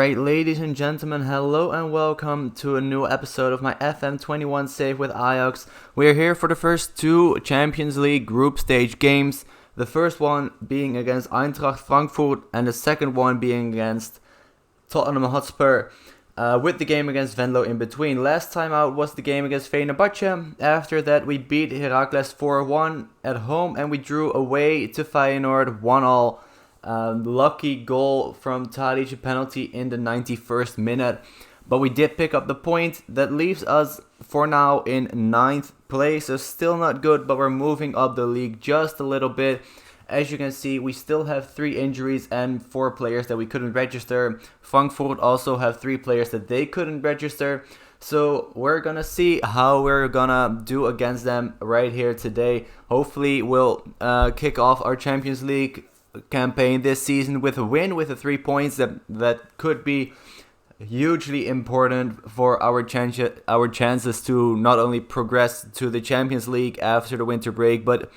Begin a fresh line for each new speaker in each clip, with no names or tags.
Alright, ladies and gentlemen, hello and welcome to a new episode of my FM21 save with Ajax. We are here for the first two Champions League group stage games. The first one being against Eintracht Frankfurt and the second one being against Tottenham Hotspur. With the game against Venlo in between. Last time out was the game against Fenerbahce. After that we beat Heracles 4-1 at home and we drew away to Feyenoord 1-1. Lucky goal from Tadic, a penalty in the 91st minute. But we did pick up the point. That leaves us for now in 9th place. So still not good, but we're moving up the league just a little bit. As you can see, we still have 3 injuries and 4 players that we couldn't register. Frankfurt also have 3 players that they couldn't register. So we're gonna see how we're gonna do against them right here today. Hopefully we'll kick off our Champions League campaign this season with a win, with the 3 points that could be hugely important for our chances to not only progress to the Champions League after the winter break, but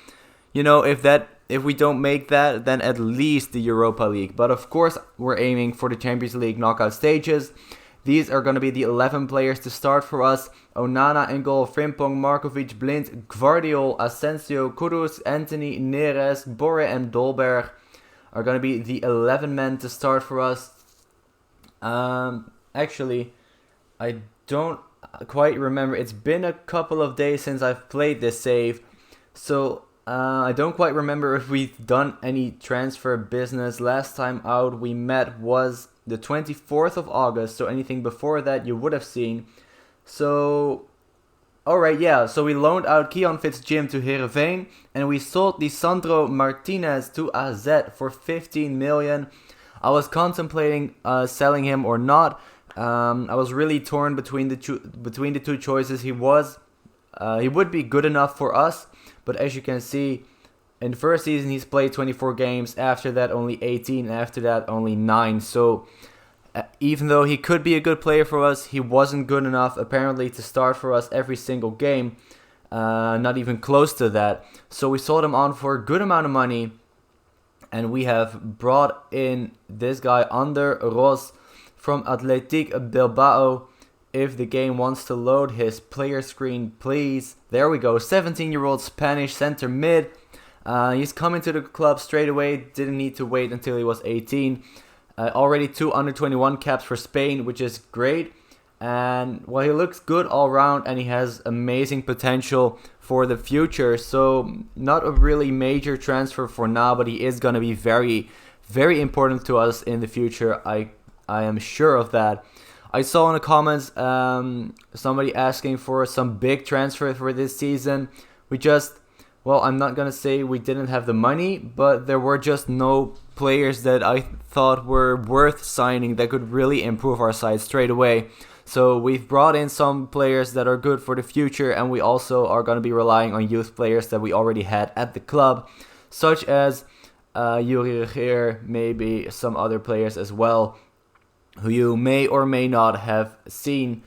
you know, if we don't make that, then at least the Europa League. But of course, we're aiming for the Champions League knockout stages. These are going to be the 11 players to start for us. Onana in goal, Frimpong, Markovic, Blind, Gvardiol, Asensio, Kudus, Anthony, Neres, Borre and Dolberg are going to be the 11 men to start for us. Actually, I don't quite remember. It's been a couple of days since I've played this save. So I don't quite remember if we've done any transfer business. Last time out we met was the 24th of August, so anything before that you would have seen. So, alright, yeah, so we loaned out Keon Fitzjim to Heerenveen, and we sold Lisandro Martinez to AZ for 15 million. I was contemplating selling him or not. I was really torn between the two choices. He would be good enough for us. But as you can see, in the first season he's played 24 games, after that only 18, and after that only 9. So even though he could be a good player for us, he wasn't good enough apparently to start for us every single game. Not even close to that. So we sold him on for a good amount of money. And we have brought in this guy, Ander Ros, from Athletic Bilbao. If the game wants to load his player screen, please. There we go. 17-year-old Spanish center mid. He's coming to the club straight away. Didn't need to wait until he was 18. Already 2 under-21 caps for Spain, which is great. And well, he looks good all round, and he has amazing potential for the future. So not a really major transfer for now, but he is going to be very, very important to us in the future. I am sure of that. I saw in the comments somebody asking for some big transfer for this season. I'm not going to say we didn't have the money, but there were just no players that I thought were worth signing that could really improve our side straight away. So we've brought in some players that are good for the future, and we also are going to be relying on youth players that we already had at the club, such as Yuri Regeer, maybe some other players as well, who you may or may not have seen,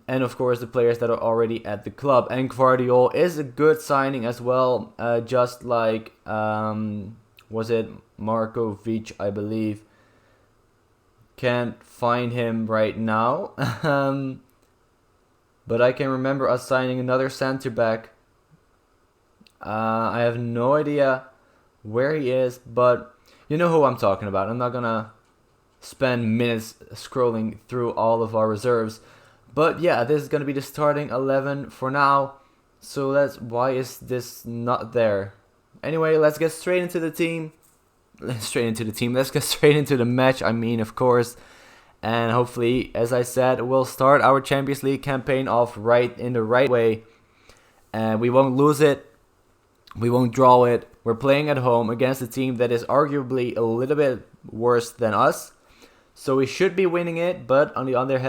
and of course the players that are already at the club. And Gvardiol is a good signing as well, just like, was it Markovic, I believe. Can't find him right now, but I can remember us signing another center back. I have no idea where he is, but you know who I'm talking about. I'm not gonna spend minutes scrolling through all of our reserves, but yeah, this is gonna be the starting 11 for now. So why is this not there? Anyway, let's get straight into the team. Let's get straight into the match, of course. And hopefully, as I said, we'll start our Champions League campaign off in the right way. And we won't lose it. We won't draw it. We're playing at home against a team that is arguably a little bit worse than us. So we should be winning it, but on the other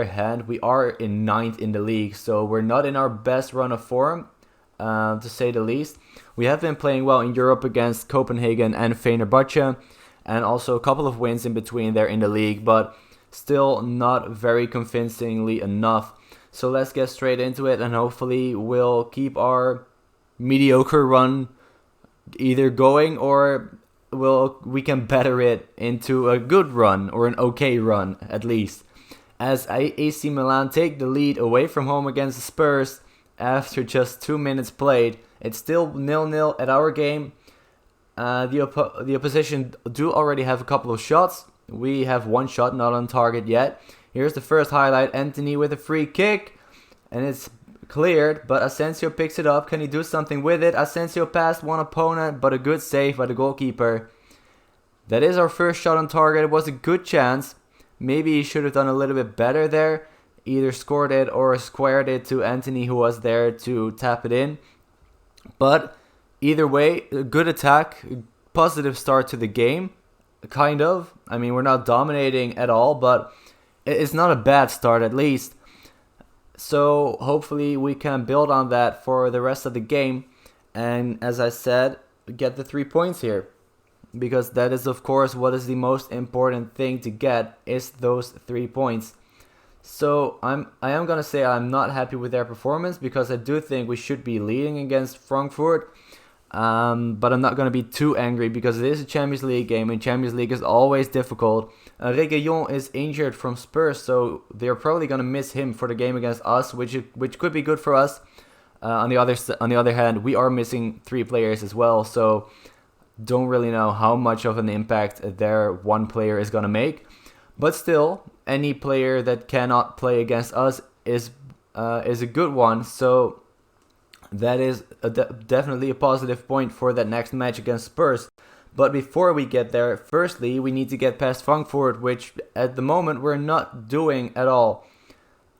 hand, we are in 9th in the league. So we're not in our best run of form, to say the least. We have been playing well in Europe against Copenhagen and Fenerbahce, and also a couple of wins in between there in the league, but still not very convincingly enough. So let's get straight into it, and hopefully we'll keep our mediocre run either going or we can better it into a good run, or an okay run at least, as AC Milan take the lead away from home against the Spurs after just 2 minutes played. It's still 0-0 at our game. The opposition do already have a couple of shots. We have one shot not on target yet. Here's the first highlight. Anthony with a free kick, and it's cleared, but Asensio picks it up. Can he do something with it? Asensio passed one opponent, but a good save by the goalkeeper. That is our first shot on target. It was a good chance. Maybe he should have done a little bit better there. Either scored it or squared it to Anthony, who was there to tap it in. But either way, a good attack. Positive start to the game. Kind of. I mean, we're not dominating at all, but it's not a bad start at least. So hopefully we can build on that for the rest of the game. And as I said, get the 3 points here. Because that is, of course, what is the most important thing to get, is those 3 points. So I am going to say I'm not happy with their performance, because I do think we should be leading against Frankfurt. But I'm not going to be too angry, because it is a Champions League game, and Champions League is always difficult. Reguilón is injured from Spurs, so they're probably going to miss him for the game against us, which could be good for us. On the other hand, we are missing 3 players as well, so don't really know how much of an impact their one player is going to make. But still, any player that cannot play against us is a good one, so that is definitely a positive point for that next match against Spurs. But before we get there, firstly, we need to get past Frankfurt, which at the moment we're not doing at all.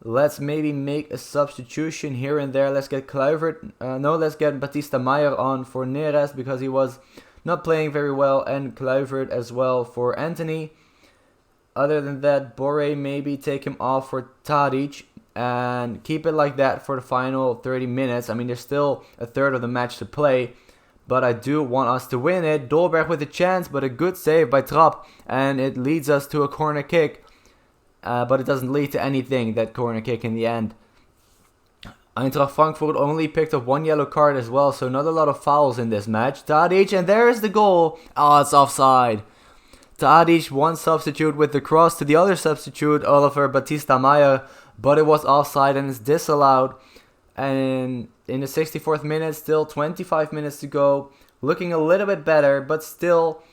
Let's maybe make a substitution here and there. Let's get let's get Batista Meyer on for Neres, because he was not playing very well, and Kluivert as well for Anthony. Other than that, Boré, maybe take him off for Tadic, and keep it like that for the final 30 minutes. I mean, there's still a third of the match to play, but I do want us to win it. Dolberg with a chance, but a good save by Trapp, and it leads us to a corner kick. But it doesn't lead to anything, that corner kick in the end. Eintracht Frankfurt only picked up 1 yellow card as well, so not a lot of fouls in this match. Tadic, and there's the goal. Oh, it's offside. Tadic, one substitute with the cross to the other substitute, Oliver Batista Meyer, but it was offside and it's disallowed. And in the 64th minute, still 25 minutes to go. Looking a little bit better, but still,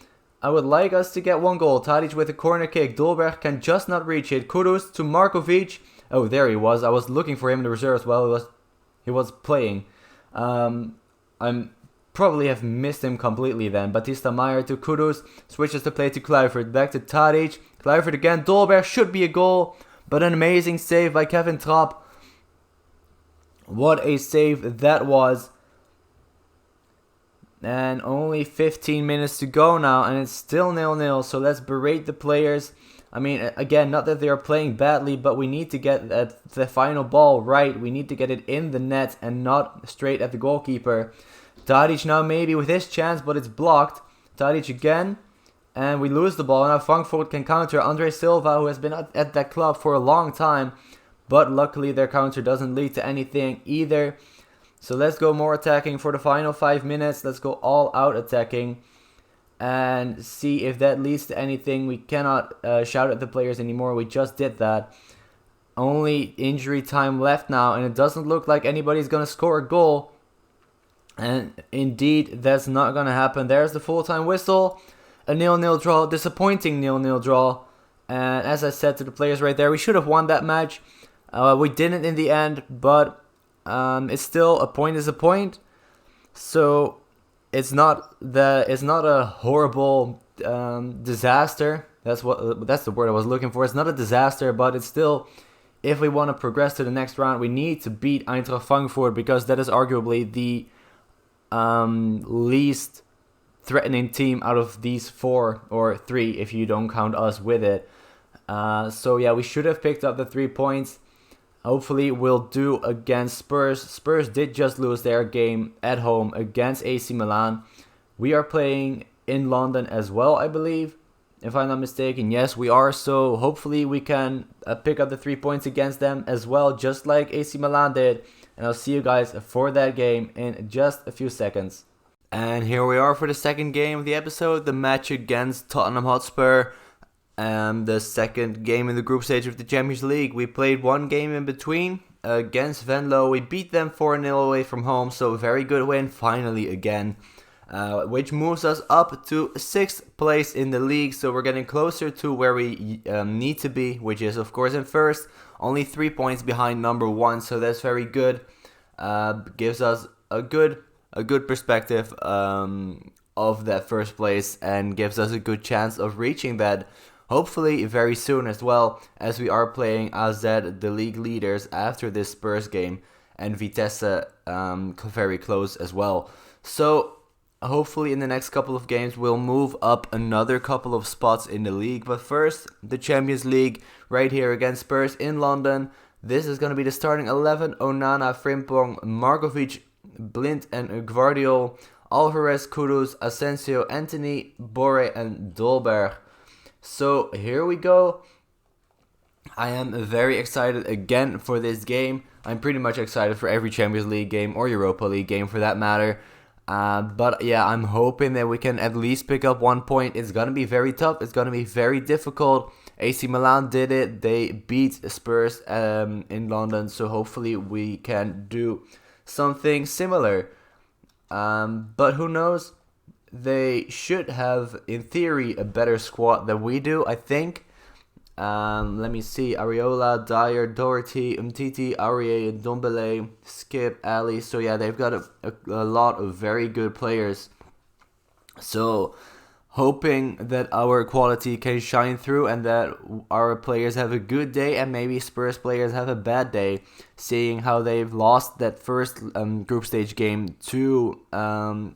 I would like us to get 1 goal. Tadic with a corner kick. Dolberg can just not reach it. Kudus to Markovic. Oh, there he was. I was looking for him in the reserves while he was playing. I'm probably have missed him completely then. Batista Meyer to Kudus. Switches the play to Kluivert. Back to Tadic. Kluivert again. Dolberg should be a goal, but an amazing save by Kevin Trapp. What a save that was. And only 15 minutes to go now, and it's still 0-0, so let's berate the players. I mean, again, not that they are playing badly, but we need to get the final ball right. We need to get it in the net and not straight at the goalkeeper. Tadic now maybe with his chance, but it's blocked. Tadic again, and we lose the ball. Now Frankfurt can counter. Andre Silva, who has been at that club for a long time, but luckily their counter doesn't lead to anything either. So let's go more attacking for the final 5 minutes. Let's go all out attacking and see if that leads to anything. We cannot shout at the players anymore. We just did that. Only injury time left now, and it doesn't look like anybody's going to score a goal. And indeed, that's not going to happen. There's the full-time whistle. A 0-0 draw. Disappointing 0-0 draw. And as I said to the players right there, we should have won that match. We didn't in the end, but it's still a point is a point. So it's not a horrible disaster. That's the word I was looking for. It's not a disaster, but it's still, if we want to progress to the next round, we need to beat Eintracht Frankfurt, because that is arguably the least threatening team out of these 4 or 3 if you don't count us with it. So yeah, we should have picked up the 3 points. Hopefully we'll do against Spurs. Spurs did just lose their game at home against AC Milan. We are playing in London as well, I believe, if I'm not mistaken. Yes, we are. So hopefully we can pick up the 3 points against them as well, just like AC Milan did. And I'll see you guys for that game in just a few seconds. And here we are for the second game of the episode, the match against Tottenham Hotspur. The second game in the group stage of the Champions League. We played one game in between against Venlo. We beat them 4-0 away from home, so a very good win finally again. Which moves us up to 6th place in the league, so we're getting closer to where we need to be, which is of course in first, only 3 points behind number 1, so that's very good. Gives us a good perspective of that first place and gives us a good chance of reaching that hopefully very soon, as well as we are playing AZ, the league leaders, after this Spurs game, and Vitesse very close as well. So hopefully in the next couple of games we'll move up another couple of spots in the league. But first, the Champions League right here against Spurs in London. This is going to be the starting 11. Onana, Frimpong, Markovic, Blind and Gvardiol, Alvarez, Kudus, Asensio, Anthony, Borre and Dolberg. So here we go. I am very excited again for this game. I'm pretty much excited for every Champions League game or Europa League game for that matter. But yeah, I'm hoping that we can at least pick up 1 point. It's going to be very tough. It's going to be very difficult. AC Milan did it. They beat Spurs in London. So hopefully we can do something similar. But who knows? They should have, in theory, a better squad than we do, I think. Let me see. Areola, Dyer, Doherty, Umtiti, Aurier, Ndombele, Skip, Ali. So yeah, they've got a lot of very good players. So hoping that our quality can shine through and that our players have a good day and maybe Spurs players have a bad day, seeing how they've lost that first group stage game to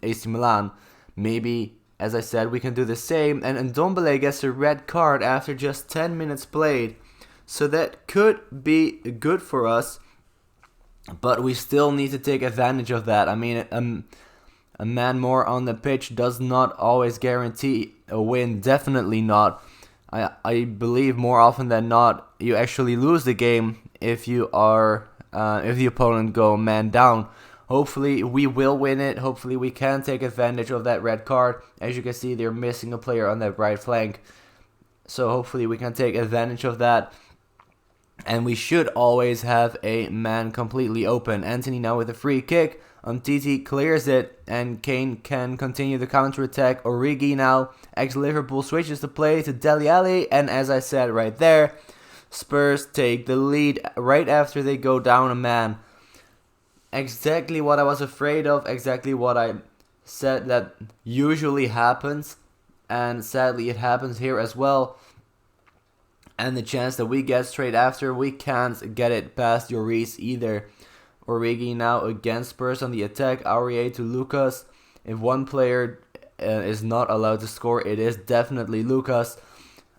AC Milan. Maybe, as I said, we can do the same. And Ndombele gets a red card after just 10 minutes played. So that could be good for us. But we still need to take advantage of that. I mean, a man more on the pitch does not always guarantee a win. Definitely not. I believe more often than not, you actually lose the game if you are if the opponent go man down. Hopefully we will win it. Hopefully we can take advantage of that red card. As you can see, they're missing a player on that right flank. So hopefully we can take advantage of that. And we should always have a man completely open. Anthony now with a free kick. Umtiti clears it and Kane can continue the counter-attack. Origi now, ex-Liverpool, switches the play to Dele Alli. And as I said right there, Spurs take the lead right after they go down a man. Exactly what I was afraid of, exactly what I said that usually happens, and sadly it happens here as well. And the chance that we get straight after, we can't get it past Lloris either. Origi now against Spurs on the attack, Aurier to Lucas. If one player is not allowed to score, it is definitely Lucas.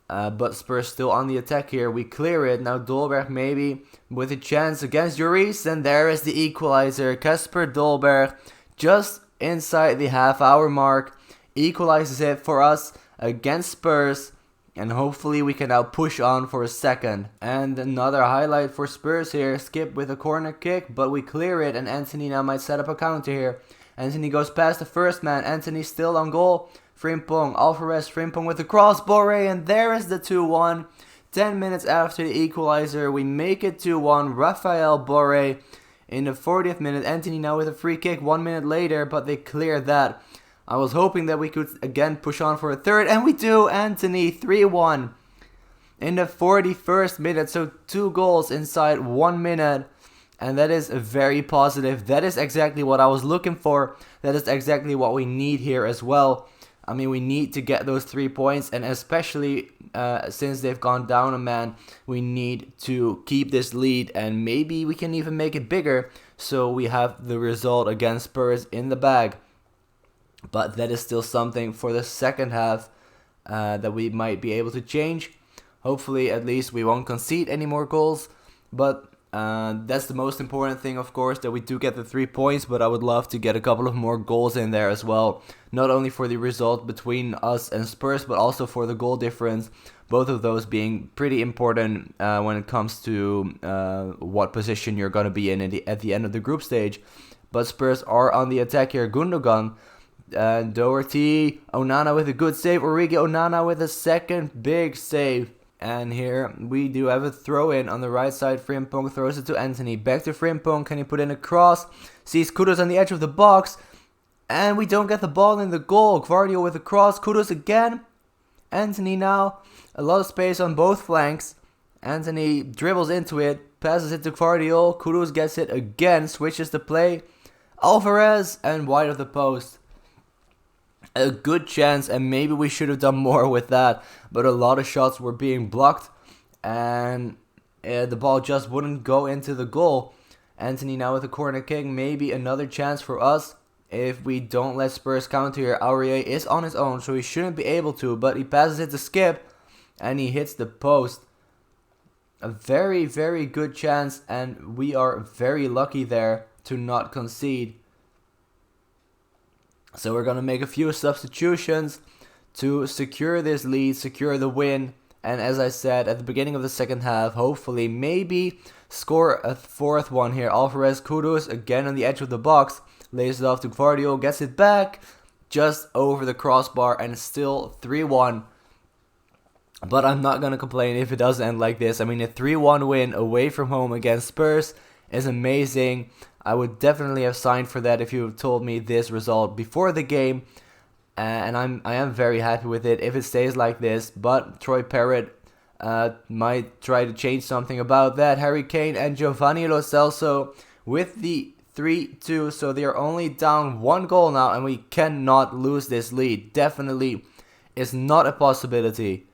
But Spurs still on the attack here. We clear it. Now Dolberg maybe with a chance against Lloris. And there is the equalizer. Kasper Dolberg just inside the half-hour mark equalizes it for us against Spurs. And hopefully we can now push on for a second. And another highlight for Spurs here. Skip with a corner kick, but we clear it. And Anthony now might set up a counter here. Anthony goes past the first man. Anthony still on goal. Frimpong, Alvarez, Frimpong with the cross, Borre, and there is the 2-1. 10 minutes after the equalizer, we make it 2-1. Rafael Borre in the 40th minute. Anthony now with a free kick 1 minute later, but they clear that. I was hoping that we could again push on for a third, and we do. Anthony 3-1 in the 41st minute, so 2 goals inside 1 minute. And that is very positive. That is exactly what I was looking for. That is exactly what we need here as well. I mean, we need to get those 3 points, and especially since they've gone down a man, we need to keep this lead, and maybe we can even make it bigger, so we have the result against Spurs in the bag. But that is still something for the second half that we might be able to change. Hopefully, at least we won't concede any more goals, but that's the most important thing, of course, that we do get the 3 points, but I would love to get a couple of more goals in there as well. Not only for the result between us and Spurs, but also for the goal difference. Both of those being pretty important when it comes to what position you're going to be in at the end of the group stage. But Spurs are on the attack here. Gundogan And Doherty, Onana with a good save. Origi Onana with a second big save. And here we do have a throw in on the right side. Frimpong throws it to Anthony. Back to Frimpong. Can he put in a cross? Sees Kudus on the edge of the box. And we don't get the ball in the goal. Gvardiol with a cross. Kudus again. Anthony now. A lot of space on both flanks. Anthony dribbles into it. Passes it to Gvardiol. Kudus gets it again. Switches the play. Alvarez and wide of the post. A good chance, and maybe we should have done more with that, but a lot of shots were being blocked and the ball just wouldn't go into the goal. Anthony now with a corner kick, maybe another chance for us if we don't let Spurs counter here. Aurier is on his own, so he shouldn't be able to, but he passes it to Skip and he hits the post. A very, very good chance, and we are very lucky there to not concede. So we're going to make a few substitutions to secure this lead, secure the win. And as I said at the beginning of the second half, hopefully maybe score a fourth one here. Alvarez, Kudus again on the edge of the box. Lays it off to Gvardiol, gets it back just over the crossbar, and still 3-1. But I'm not going to complain if it does end like this. I mean, a 3-1 win away from home against Spurs is amazing. I would definitely have signed for that if you told me this result before the game, and I am very happy with it if it stays like this. But Troy Parrott might try to change something about that. Harry Kane and Giovanni Lo Celso with the 3-2, so they are only down 1 goal now, and we cannot lose this lead. Definitely is not a possibility.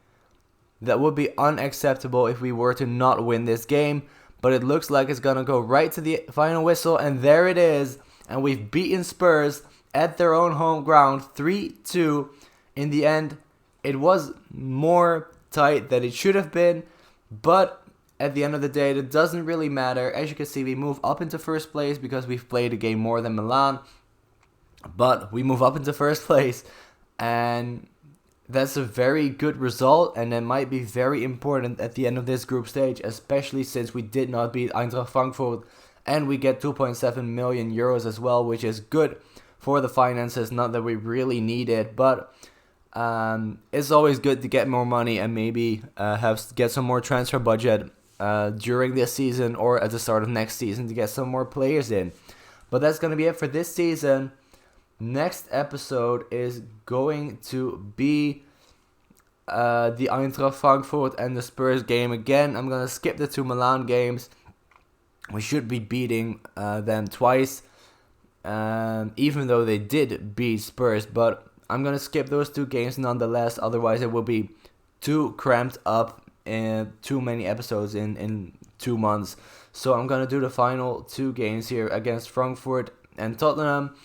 That would be unacceptable if we were to not win this game. But it looks like it's going to go right to the final whistle. And there it is. And we've beaten Spurs at their own home ground 3-2. In the end, it was more tight than it should have been. But at the end of the day, it doesn't really matter. As you can see, we move up into first place because we've played a game more than Milan. But we move up into first place. And that's a very good result, and it might be very important at the end of this group stage, especially since we did not beat Eintracht Frankfurt, and we get 2.7 million euros as well, which is good for the finances. Not that we really need it, but it's always good to get more money and maybe get some more transfer budget during this season or at the start of next season to get some more players in. But that's going to be it for this season. Next episode is going to be the Eintracht Frankfurt and the Spurs game again. I'm going to skip the 2 Milan games. We should be beating them twice, even though they did beat Spurs. But I'm going to skip those 2 games nonetheless. Otherwise, it will be too cramped up and too many episodes in 2 months. So I'm going to do the final 2 games here against Frankfurt and Tottenham.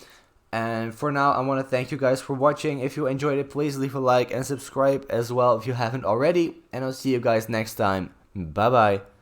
And for now, I want to thank you guys for watching. If you enjoyed it, please leave a like and subscribe as well if you haven't already. And I'll see you guys next time. Bye bye.